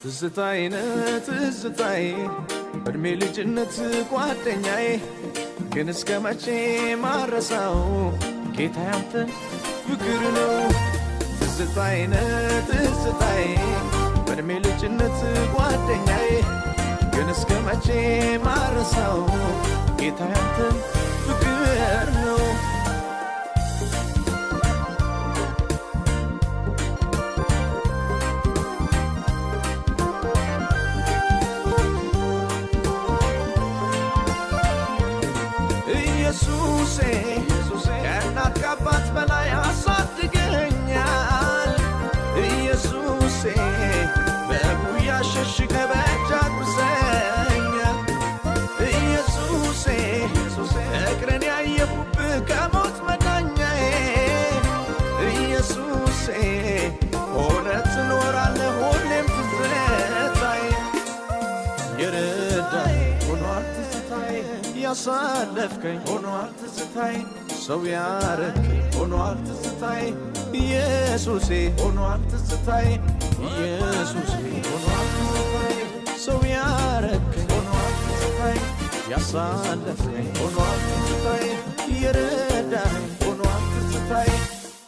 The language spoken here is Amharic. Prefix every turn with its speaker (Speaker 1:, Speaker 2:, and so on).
Speaker 1: ትዝታዬ በእድሜ ልጅነት ጓደኛዬ ግን እስከ መቼ ማረሳው ጌታ ያንተ ፍቅር ነው ትዝታዬ በእድሜ ልጅነት ጓደኛዬ ግን እስከ መቼ ማረሳው ጌታ ያንተ ፍቅር ነው ኢየሱሴ ከእናት ከአባት በላይ አሳድገኛል ኢየሱሴ በጉያ ሸሽገህ በእጅ አጉርሰኛል ኢየሱሴ ፍቅርን ያየሁብህ ከሞት መዳኛዬ ኢየሱሴ ሆነህ ትኖራለህ ሁሌም ትዝታዬ የረዳኝ ሆኗል ትዝታዬ ያሳለፍከኝ ሆኗል ትዝታዬ ሰው ያረከኝ ሆኗል ትዝታዬ ኢየሱሴ ሆኗል ትዝታዬ ኢየሱሴ ሆኗል ትዝታዬ ሰው ያረከኝ ሆኗል ትዝታዬ ያሳለፍከኝ ሆኗል ትዝታዬ የረዳኝ ሆኗል ትዝታዬ